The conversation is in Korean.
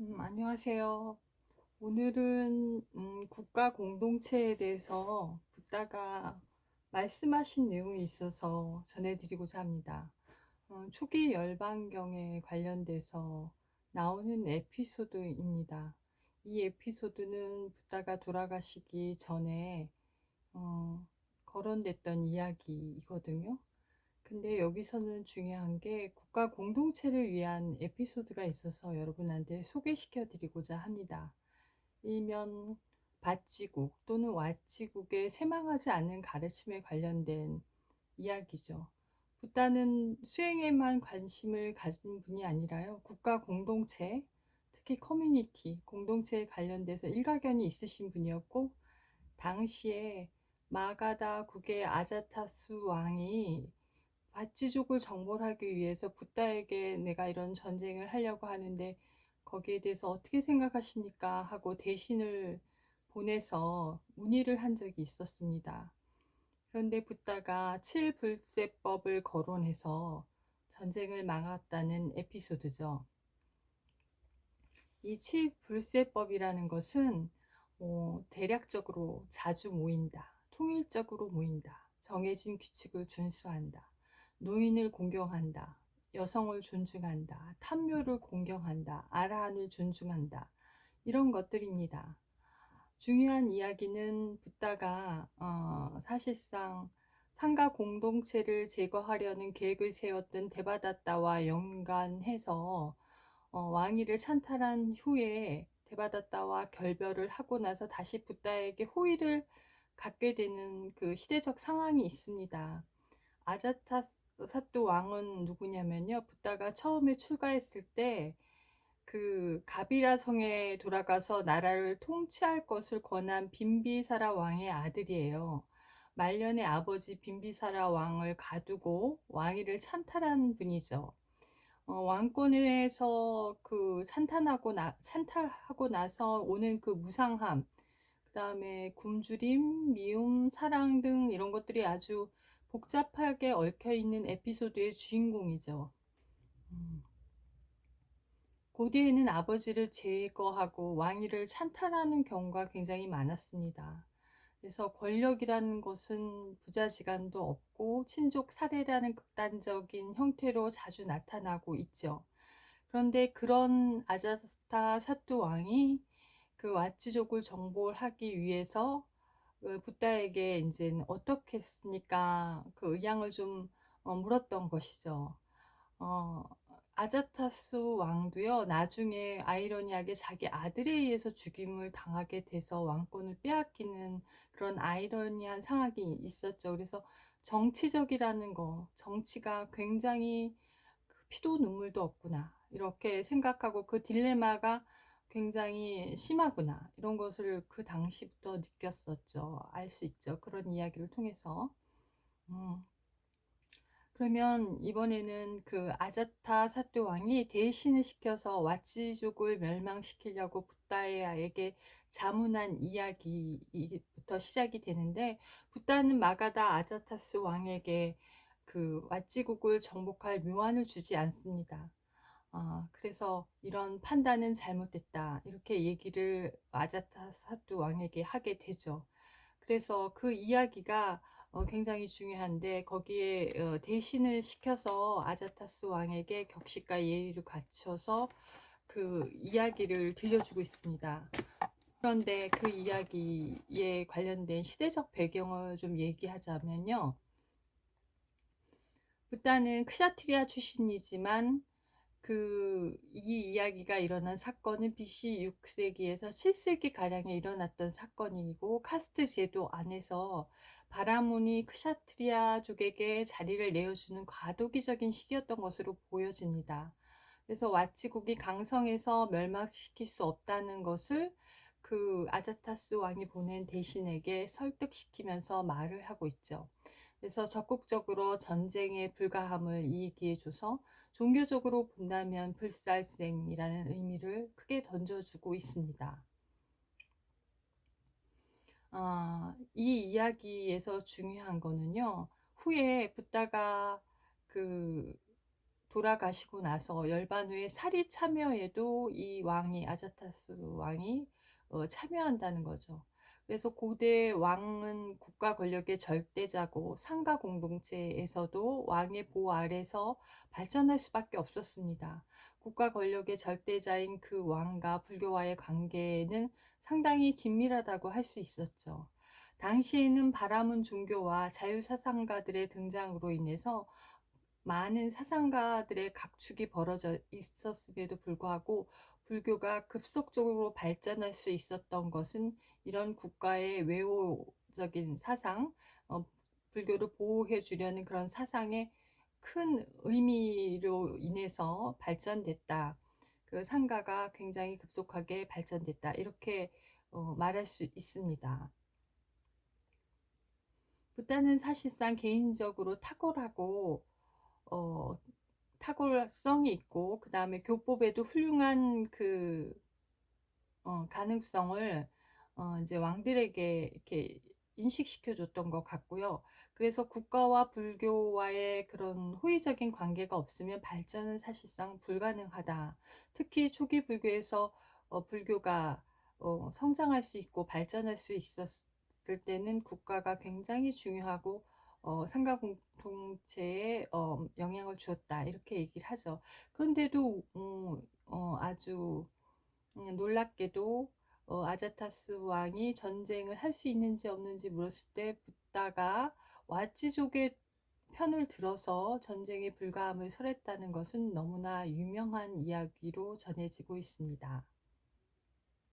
안녕하세요. 오늘은 국가 공동체에 대해서 붓다가 말씀하신 내용이 있어서 전해드리고자 합니다. 초기 열방경에 관련돼서 나오는 에피소드입니다. 이 에피소드는 붓다가 돌아가시기 전에 어, 거론됐던 이야기이거든요. 근데 여기서는 중요한 게 국가 공동체를 위한 에피소드가 있어서 여러분한테 소개시켜 드리고자 합니다. 일면 밭지국 또는 왓지국의 쇠망하지 않는 가르침에 관련된 이야기죠. 붓다는 수행에만 관심을 가진 분이 아니라요. 국가 공동체, 특히 커뮤니티, 공동체에 관련돼서 일가견이 있으신 분이었고, 당시에 마가다 국의 아자타수 왕이 밧지족을 정벌하기 위해서 붓다에게 내가 이런 전쟁을 하려고 하는데 거기에 대해서 어떻게 생각하십니까? 하고 대신을 보내서 문의를 한 적이 있었습니다. 그런데 붓다가 칠불세법을 거론해서 전쟁을 막았다는 에피소드죠. 이 칠불세법이라는 것은 대략적으로 자주 모인다, 통일적으로 모인다, 정해진 규칙을 준수한다, 노인을 공경한다, 여성을 존중한다, 탐묘를 공경한다, 아라한을 존중한다, 이런 것들입니다. 중요한 이야기는 붓다가 사실상 상가 공동체를 제거하려는 계획을 세웠던 데바다따와 연관해서 왕위를 찬탈한 후에 데바다따와 결별을 하고 나서 다시 붓다에게 호의를 갖게 되는 그 시대적 상황이 있습니다. 아자타사뚜 왕은 누구냐면요. 붓다가 처음에 출가했을 때 그 가비라 성에 돌아가서 나라를 통치할 것을 권한 빈비사라 왕의 아들이에요. 말년에 아버지 빈비사라 왕을 가두고 왕위를 찬탈한 분이죠. 왕권에서 그 찬탈하고 나서 오는 그 무상함, 그 다음에 굶주림, 미움, 사랑 등 이런 것들이 아주 복잡하게 얽혀 있는 에피소드의 주인공이죠. 음. 고대에는 아버지를 제거하고 왕위를 찬탈하는 경우가 굉장히 많았습니다. 그래서 권력이라는 것은 부자지간도 없고 친족 살해라는 극단적인 형태로 자주 나타나고 있죠. 그런데 그런 아자타 사뚜 왕이 그 왓지족을 정복하기 위해서 붓다에게 이제 어떻게 했습니까? 그 의향을 좀 물었던 것이죠. 어, 아자타수 왕도요, 나중에 아이러니하게 자기 아들에 의해서 죽임을 당하게 돼서 왕권을 빼앗기는 그런 아이러니한 상황이 있었죠. 그래서 정치적이라는 거, 정치가 굉장히 피도 눈물도 없구나. 이렇게 생각하고 그 딜레마가 굉장히 심하구나. 이런 것을 그 당시부터 느꼈었죠. 알 수 있죠. 그런 이야기를 통해서. 음. 그러면 이번에는 그 아자타 사뚜 왕이 대신을 시켜서 왓지족을 멸망시키려고 붓다에게 자문한 이야기부터 시작이 되는데, 붓다는 마가다 아자타스 왕에게 그 왓지국을 정복할 묘안을 주지 않습니다. 그래서 이런 판단은 잘못됐다, 이렇게 얘기를 아자타 사뚜 왕에게 하게 되죠. 그래서 그 이야기가 굉장히 중요한데, 거기에 대신을 시켜서 아자타스 왕에게 격식과 예의를 갖춰서 그 이야기를 들려주고 있습니다. 그런데 그 이야기에 관련된 시대적 배경을 좀 얘기하자면요. 붓다는 크샤트리아 출신이지만 이 이야기가 일어난 사건은 BC 6세기에서 7세기 가량에 일어났던 사건이고, 카스트 제도 안에서 바라문이 크샤트리아족에게 자리를 내어주는 과도기적인 시기였던 것으로 보여집니다. 그래서 왓지국이 강성해서 멸망시킬 수 없다는 것을 그 아자타스 왕이 보낸 대신에게 설득시키면서 말을 하고 있죠. 그래서 적극적으로 전쟁의 불가함을 이야기해줘서 종교적으로 본다면 불살생이라는 의미를 크게 던져주고 있습니다. 이 이야기에서 중요한 거는요, 후에 붓다가 그 돌아가시고 나서 열반 후에 사리 참여에도 이 왕이 아자타스 왕이 참여한다는 거죠. 그래서 고대 왕은 국가 권력의 절대자고 상가 공동체에서도 왕의 보호 아래서 발전할 수밖에 없었습니다. 국가 권력의 절대자인 그 왕과 불교와의 관계는 상당히 긴밀하다고 할 수 있었죠. 당시에는 바라문 종교와 자유사상가들의 등장으로 인해서 많은 사상가들의 각축이 벌어져 있었음에도 불구하고 불교가 급속적으로 발전할 수 있었던 것은 이런 국가의 외호적인 사상, 어, 불교를 보호해 주려는 그런 사상의 큰 의미로 인해서 발전됐다. 그 상가가 굉장히 급속하게 발전됐다. 이렇게 말할 수 있습니다. 부다는 사실상 개인적으로 탁월하고 어, 탁월성이 있고 그 다음에 교법에도 훌륭한 그 가능성을 이제 왕들에게 이렇게 인식시켜 줬던 것 같고요. 그래서 국가와 불교와의 그런 호의적인 관계가 없으면 발전은 사실상 불가능하다. 특히 초기 불교에서 불교가 성장할 수 있고 발전할 수 있었을 때는 국가가 굉장히 중요하고 상가 공동체에 영향을 주었다. 이렇게 얘기를 하죠. 그런데도 아주 놀랍게도 아자타스 왕이 전쟁을 할 수 있는지 없는지 물었을 때 붓다가 와치족의 편을 들어서 전쟁에 불가함을 설했다는 것은 너무나 유명한 이야기로 전해지고 있습니다.